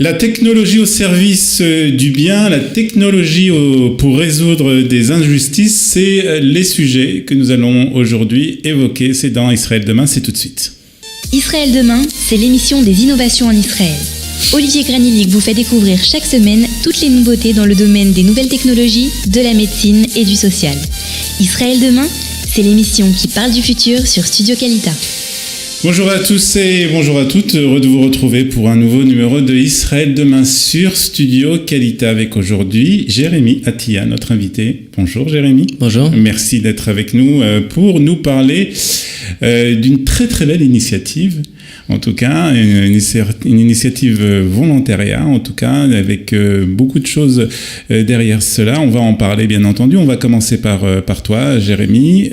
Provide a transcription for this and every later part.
La technologie au service du bien, la technologie pour résoudre des injustices, c'est les sujets que nous allons aujourd'hui évoquer. C'est dans Israël Demain, c'est tout de suite. Israël Demain, c'est l'émission des innovations en Israël. Olivier Granilic vous fait découvrir chaque semaine toutes les nouveautés dans le domaine des nouvelles technologies, de la médecine et du social. Israël Demain, c'est l'émission qui parle du futur sur Studio Qualita. Bonjour à tous et bonjour à toutes, heureux de vous retrouver pour un nouveau numéro de Israël Demain sur Studio Qualita avec aujourd'hui Jérémy Attia, notre invité. Bonjour Jérémy. Bonjour. Merci d'être avec nous pour nous parler d'une très très belle initiative. En tout cas, une initiative volontariat, en tout cas, avec beaucoup de choses derrière cela. On va en parler, bien entendu. On va commencer par toi, Jérémy.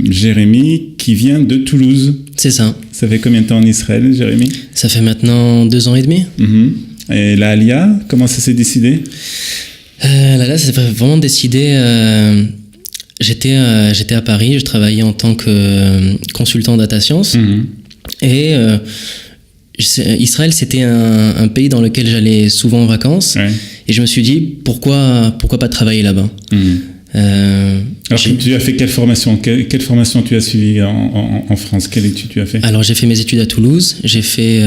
Jérémy, qui vient de Toulouse. C'est ça. Ça fait combien de temps en Israël, Jérémy ? Ça fait maintenant 2 ans et demi. Et la Alia, comment ça s'est décidé ? Là, ça s'est vraiment décidé... J'étais à Paris, je travaillais en tant que consultant data science. Et Israël, c'était un pays dans lequel j'allais souvent en vacances. Ouais. Et je me suis dit, pourquoi pas travailler là-bas ? Alors, tu as fait quelle formation tu as suivi en France ? Quelle étude tu as fait ? Alors, j'ai fait mes études à Toulouse. J'ai fait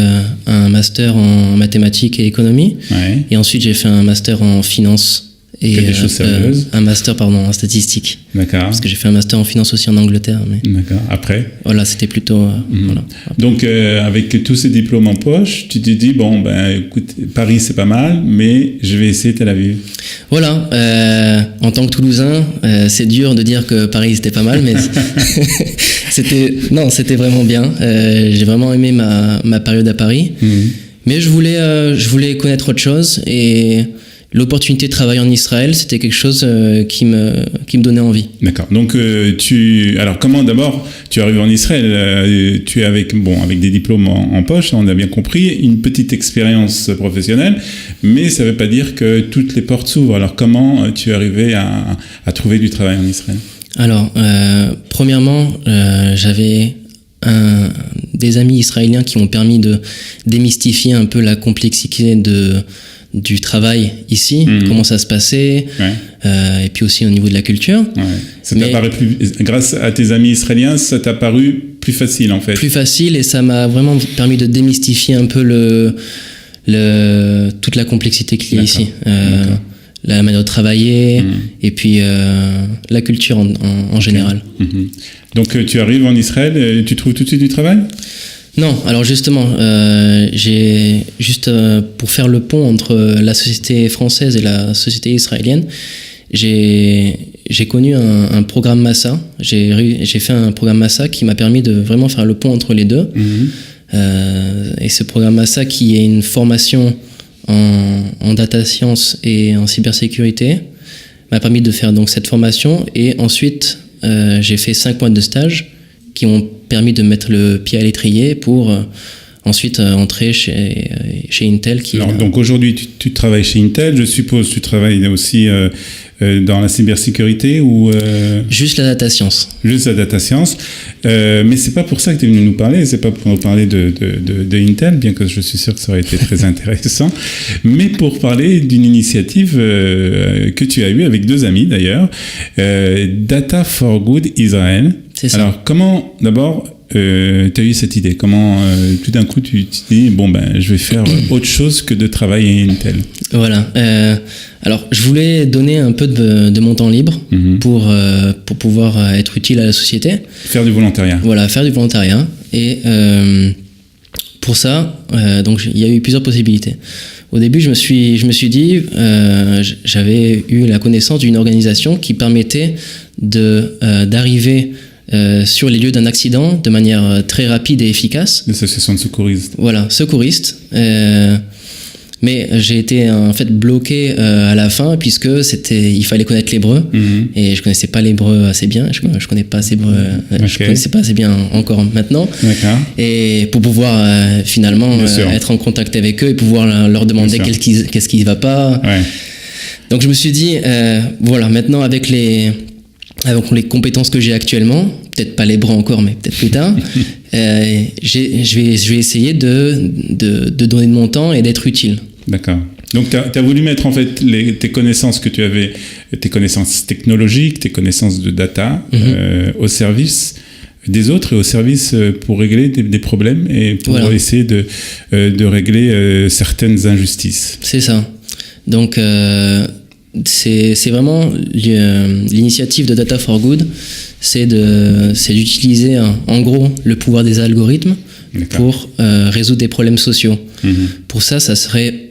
un master en mathématiques et économie. Ouais. Et ensuite, j'ai fait un master en finance. Et des choses sérieuses. Un master en statistique. D'accord. Parce que j'ai fait un master en finance aussi en Angleterre. Mais... D'accord. Après ? Voilà, c'était plutôt... voilà. Donc, avec tous ces diplômes en poche, tu te dis, écoute, Paris c'est pas mal, mais je vais essayer Tel Aviv. Voilà. En tant que Toulousain, c'est dur de dire que Paris c'était pas mal, mais c'était vraiment bien. J'ai vraiment aimé ma période à Paris. Mais je voulais connaître autre chose et... L'opportunité de travailler en Israël, c'était quelque chose qui me donnait envie. D'accord. Donc, alors comment d'abord tu arrives en Israël ? Tu es avec des diplômes en poche, on a bien compris, une petite expérience professionnelle, mais ça ne veut pas dire que toutes les portes s'ouvrent. Alors, comment tu es arrivé à trouver du travail en Israël ? Alors, premièrement, j'avais des amis israéliens qui m'ont permis de démystifier un peu la complexité du travail ici, comment ça se passait, et puis aussi au niveau de la culture. Ouais. Ça t'a paru grâce à tes amis israéliens, ça t'a paru plus facile en fait. Plus facile, et ça m'a vraiment permis de démystifier un peu toute la complexité qu'il y a ici. La manière de travailler, et puis la culture en général. Donc tu arrives en Israël, tu trouves tout de suite du travail ? Non, alors justement, j'ai juste pour faire le pont entre la société française et la société israélienne, j'ai connu un programme Massa. J'ai fait un programme Massa qui m'a permis de vraiment faire le pont entre les deux. Et ce programme Massa, qui est une formation en data science et en cybersécurité, m'a permis de faire donc cette formation. Et ensuite, j'ai fait 5 mois de stage qui ont permis de mettre le pied à l'étrier pour ensuite entrer chez Intel. Donc aujourd'hui, tu travailles chez Intel, je suppose tu travailles aussi dans la cybersécurité ou Juste la data science. Juste la data science. Mais c'est pas pour ça que tu es venu nous parler, c'est pas pour nous parler de Intel, bien que je suis sûr que ça aurait été très intéressant, mais pour parler d'une initiative que tu as eue avec 2 amis d'ailleurs, Data for Good Israel. C'est ça. Alors, comment, d'abord, tu as eu cette idée ? Comment, tout d'un coup, tu te dis, je vais faire autre chose que de travailler à Intel ? Voilà. Alors, je voulais donner un peu de mon temps libre pour pouvoir être utile à la société. Faire du volontariat. Voilà, faire du volontariat. Et pour ça, donc, il y a eu plusieurs possibilités. Au début, je me suis dit, j'avais eu la connaissance d'une organisation qui permettait d'arriver sur les lieux d'un accident de manière très rapide et efficace. L'association de secouristes. Voilà, secouristes. Mais j'ai été en fait bloqué à la fin puisque il fallait connaître l'hébreu et je connaissais pas l'hébreu assez bien. Je connais pas assez hébreu. Je connaissais pas assez bien encore maintenant. D'accord. Et pour pouvoir finalement être en contact avec eux et pouvoir leur demander qu'est-ce qui va pas. Ouais. Donc je me suis dit voilà, maintenant avec les compétences que j'ai actuellement, peut-être pas l'hébreu encore, mais peut-être plus tard, je vais essayer de donner de mon temps et d'être utile. D'accord. Donc, tu as voulu mettre en fait tes connaissances que tu avais, tes connaissances technologiques, tes connaissances de data, au service des autres et au service pour régler des problèmes et pour essayer de régler certaines injustices. C'est ça. Donc, c'est vraiment l'initiative de Data for Good, c'est d'utiliser en gros le pouvoir des algorithmes pour résoudre des problèmes sociaux. Pour ça serait...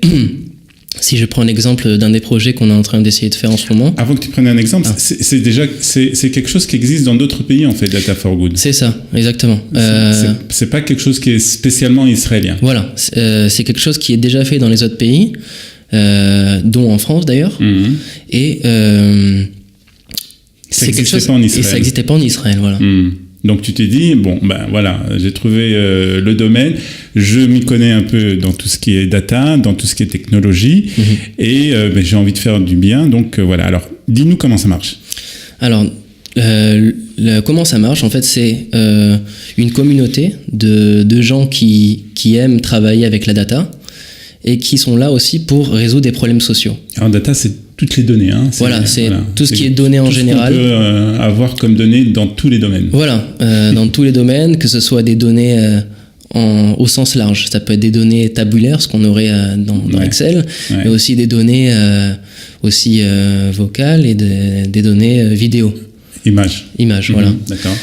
Si je prends l'exemple d'un des projets qu'on est en train d'essayer de faire en ce moment. Avant que tu prennes un exemple, c'est quelque chose qui existe dans d'autres pays en fait, Data for Good. C'est ça, exactement. C'est pas quelque chose qui est spécialement israélien. Voilà, c'est quelque chose qui est déjà fait dans les autres pays, dont en France d'ailleurs. Et c'est quelque chose. Et ça n'existait pas en Israël, voilà. Donc tu t'es dit, bon, ben voilà, j'ai trouvé le domaine, je m'y connais un peu dans tout ce qui est data, dans tout ce qui est technologie, et j'ai envie de faire du bien, donc voilà. Alors, dis-nous comment ça marche. Alors, comment ça marche, en fait, c'est une communauté de gens qui aiment travailler avec la data, et qui sont là aussi pour résoudre des problèmes sociaux. Alors, data, c'est toutes les données. Hein. C'est tout ce qui est données en général. Tout ce qu'on peut avoir comme données dans tous les domaines. Voilà, dans tous les domaines, que ce soit des données au sens large. Ça peut être des données tabulaires, ce qu'on aurait dans Excel, mais aussi des données vocales et des données vidéo. Images, voilà. D'accord.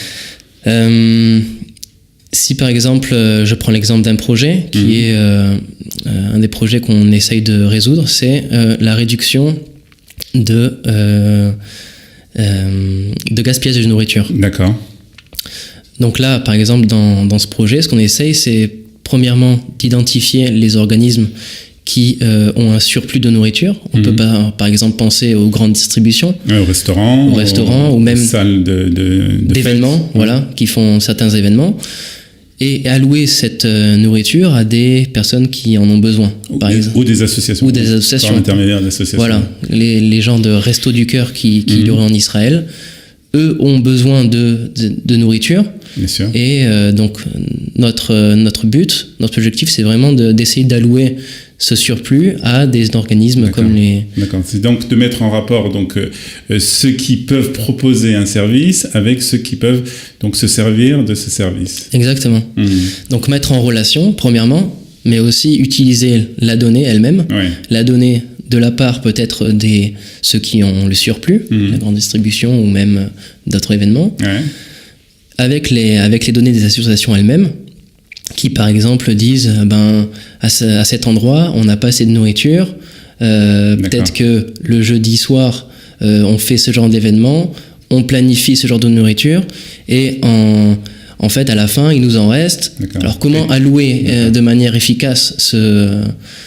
Si par exemple, je prends l'exemple d'un projet qui est un des projets qu'on essaye de résoudre, c'est la réduction de gaspillage de nourriture. D'accord. Donc là, par exemple, dans ce projet, ce qu'on essaye, c'est premièrement d'identifier les organismes qui ont un surplus de nourriture. On peut pas, par exemple, penser aux grandes distributions, au restaurant ou même salles d'événements, voilà, qui font certains événements. Et allouer cette nourriture à des personnes qui en ont besoin, par exemple. Ou des associations. Par l'intermédiaire d'associations. Voilà, les gens de Restos du Cœur qu'il y aurait en Israël, eux ont besoin de nourriture. Bien sûr. Et donc, notre but, notre objectif, c'est vraiment d'essayer d'allouer ce surplus à des organismes comme les... D'accord. C'est donc de mettre en rapport ceux qui peuvent proposer un service avec ceux qui peuvent donc se servir de ce service. Exactement. Donc mettre en relation, premièrement, mais aussi utiliser la donnée elle-même. La donnée de la part peut-être ceux qui ont le surplus, la grande distribution ou même d'autres événements, avec les données des associations elles-mêmes, qui par exemple disent à cet endroit on n'a pas assez de nourriture, peut-être que le jeudi soir on fait ce genre d'événement, on planifie ce genre de nourriture et en fait à la fin il nous en reste. Alors comment allouer de manière efficace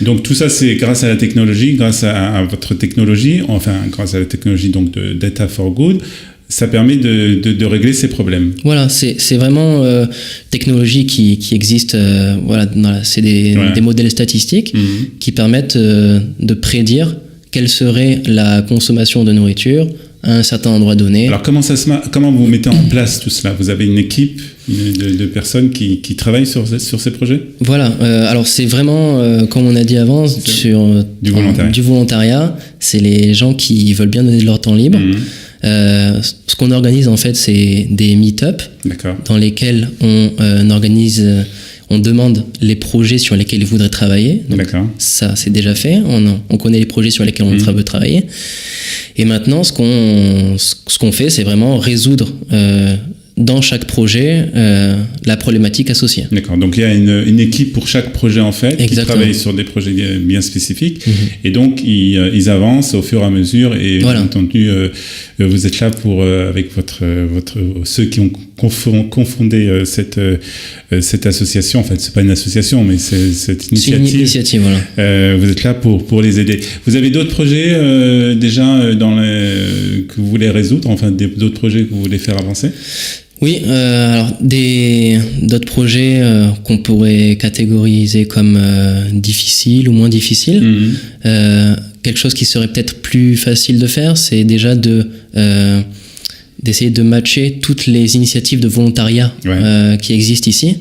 Donc tout ça c'est grâce à la technologie, grâce à votre technologie, enfin grâce à la technologie donc de Data for Good. Ça permet de régler ces problèmes. Voilà, c'est vraiment technologie qui existe. C'est des modèles statistiques qui permettent de prédire quelle serait la consommation de nourriture à un certain endroit donné. Alors comment vous mettez en place tout cela ? Vous avez une équipe de personnes qui travaillent sur ces projets ? Voilà, alors c'est vraiment, comme on a dit avant, du volontariat. C'est les gens qui veulent bien donner de leur temps libre. Ce qu'on organise en fait, c'est des meet-up dans lesquels on demande les projets sur lesquels ils voudraient travailler. Donc, ça, c'est déjà fait. On connaît les projets sur lesquels on veut travailler. Et maintenant, ce qu'on fait, c'est vraiment résoudre dans chaque projet la problématique associée. D'accord, donc il y a une équipe pour chaque projet en fait. Exactement. Qui travaille sur des projets bien spécifiques et donc ils avancent au fur et à mesure et bien entendu vous êtes là pour avec ceux qui ont confondé cette association, en fait c'est pas une association mais c'est cette initiative. C'est une initiative, voilà. Vous êtes là pour les aider. Vous avez d'autres projets déjà que vous voulez résoudre, enfin d'autres projets que vous voulez faire avancer? Oui, alors d'autres projets qu'on pourrait catégoriser comme difficiles ou moins difficiles. Quelque chose qui serait peut-être plus facile de faire, c'est déjà d'essayer de matcher toutes les initiatives de volontariat qui existent ici.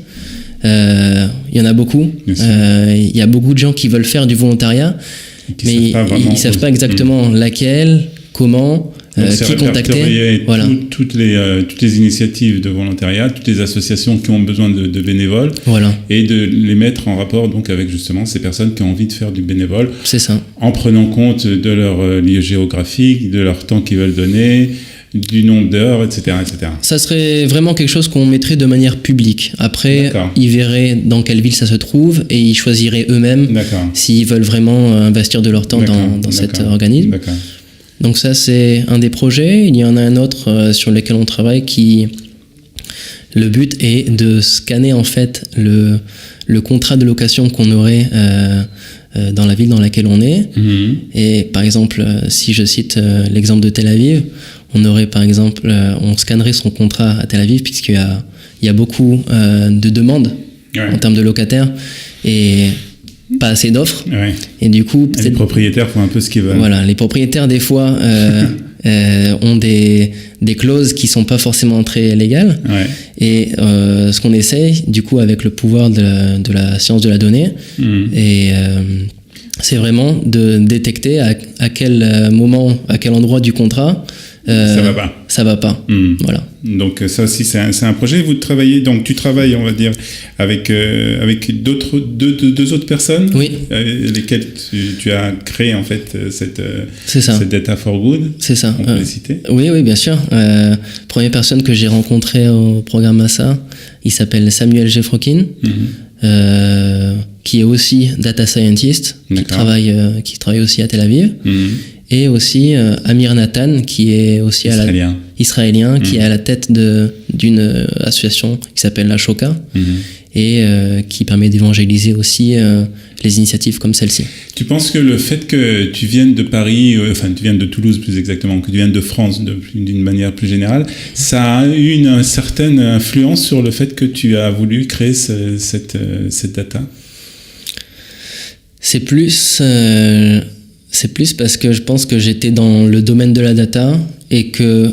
Il y en a beaucoup. Il y a beaucoup de gens qui veulent faire du volontariat, mais ils ne savent pas exactement laquelle, comment, qui contacter. Voilà. Toutes les initiatives de volontariat, toutes les associations qui ont besoin de bénévoles, et de les mettre en rapport donc avec justement ces personnes qui ont envie de faire du bénévole. C'est ça. En prenant compte de leur lieu géographique, de leur temps qu'ils veulent donner, du nombre d'heures, etc., etc. Ça serait vraiment quelque chose qu'on mettrait de manière publique. Après, ils verraient dans quelle ville ça se trouve et ils choisiraient eux-mêmes s'ils veulent vraiment investir de leur temps dans cet organisme. D'accord. Donc ça, c'est un des projets. Il y en a un autre sur lequel on travaille qui... Le but est de scanner en fait le contrat de location qu'on aurait dans la ville dans laquelle on est. Et par exemple, si je cite l'exemple de Tel Aviv, on aurait par exemple, on scannerait son contrat à Tel Aviv puisqu'il y a beaucoup de demandes en termes de locataires et pas assez d'offres. Et du coup, les propriétaires font un peu ce qu'ils veulent. Voilà, les propriétaires des fois ont des clauses qui sont pas forcément très légales. Et ce qu'on essaye, du coup, avec le pouvoir de la science de la donnée, et c'est vraiment de détecter à quel moment, à quel endroit du contrat ça va pas. Voilà. Donc ça aussi c'est un projet. Vous travaillez, donc tu travailles, on va dire, avec deux autres personnes, lesquelles tu as créé en fait cette Data for Good. C'est ça. On peut les citer. Oui, bien sûr. Première personne que j'ai rencontrée au programme ASA, il s'appelle Samuel Gefrokin, qui est aussi data scientist, qui travaille aussi à Tel Aviv. Et aussi Amir Nathan, qui est aussi israélien, qui est à la tête d'une association qui s'appelle la Shoka, et qui permet d'évangéliser aussi les initiatives comme celle-ci. Tu penses que le fait que tu viennes de Paris, tu viennes de Toulouse plus exactement, que tu viennes de France d'une manière plus générale, ça a eu une certaine influence sur le fait que tu as voulu créer cette data? C'est plus parce que je pense que j'étais dans le domaine de la data et que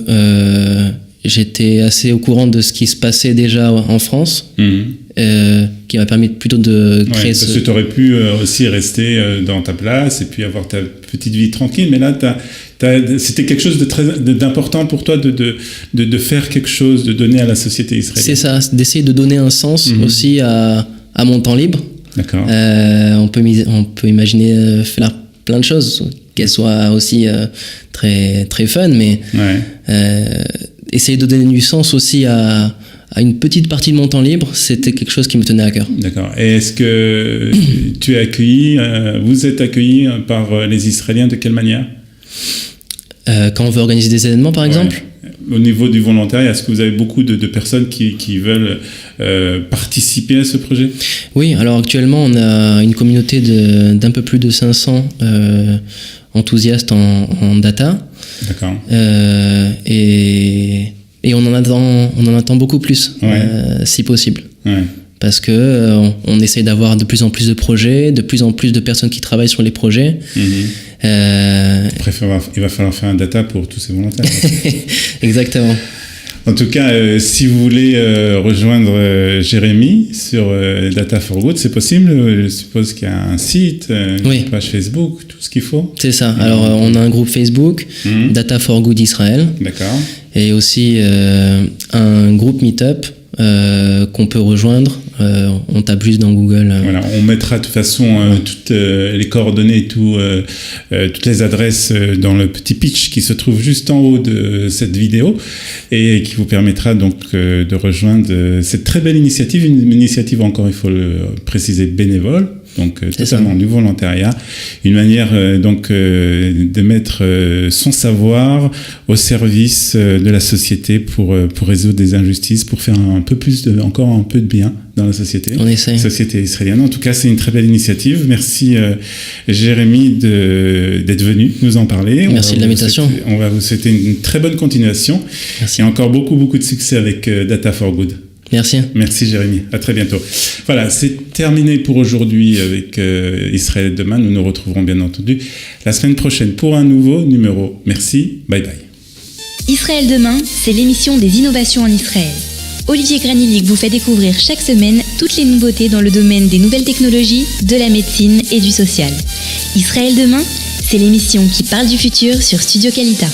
j'étais assez au courant de ce qui se passait déjà en France, qui m'a permis plutôt de créer parce que tu aurais pu aussi rester dans ta place et puis avoir ta petite vie tranquille, mais là, c'était quelque chose d'important pour toi de faire quelque chose, de donner à la société israélienne. C'est ça, d'essayer de donner un sens aussi à mon temps libre. D'accord. On peut imaginer faire plein de choses, qu'elles soient aussi très, très fun, mais essayer de donner du sens aussi à une petite partie de mon temps libre, c'était quelque chose qui me tenait à cœur. D'accord. Et est-ce que vous êtes accueilli par les Israéliens de quelle manière? Quand on veut organiser des événements, par exemple? Au niveau du volontariat, est-ce que vous avez beaucoup de personnes qui veulent participer à ce projet? Oui, alors actuellement, on a une communauté d'un peu plus de 500 enthousiastes en data. D'accord. Et on en attend beaucoup plus, si possible. Parce que on essaie d'avoir de plus en plus de projets, de plus en plus de personnes qui travaillent sur les projets. Après, il va falloir faire un data pour tous ces volontaires. Exactement. En tout cas, si vous voulez rejoindre Jérémy sur Data for Good, c'est possible. Je suppose qu'il y a un site, une page Facebook, tout ce qu'il faut. C'est ça. Alors, on a un groupe Facebook, Data for Good Israël. D'accord. Et aussi un groupe Meetup qu'on peut rejoindre. On tape juste dans Google. Voilà, on mettra de toute façon toutes les coordonnées et toutes les adresses dans le petit pitch qui se trouve juste en haut de cette vidéo et qui vous permettra donc de rejoindre cette très belle initiative, une initiative encore, il faut le préciser, bénévole. Donc totalement du volontariat, une manière donc de mettre son savoir au service de la société pour résoudre des injustices, pour faire encore un peu de bien dans la société. On essaie. Société israélienne. En tout cas, c'est une très belle initiative. Merci Jérémy d'être venu nous en parler. Merci de l'invitation. On va vous souhaiter une très bonne continuation. Merci. Et encore beaucoup de succès avec Data for Good. Merci. Merci Jérémy, à très bientôt. Voilà, c'est terminé pour aujourd'hui avec Israël demain. Nous nous retrouverons bien entendu la semaine prochaine pour un nouveau numéro. Merci, bye bye. Israël demain, c'est l'émission des innovations en Israël. Olivier Granillic vous fait découvrir chaque semaine toutes les nouveautés dans le domaine des nouvelles technologies, de la médecine et du social. Israël demain, c'est l'émission qui parle du futur sur Studio Kalita.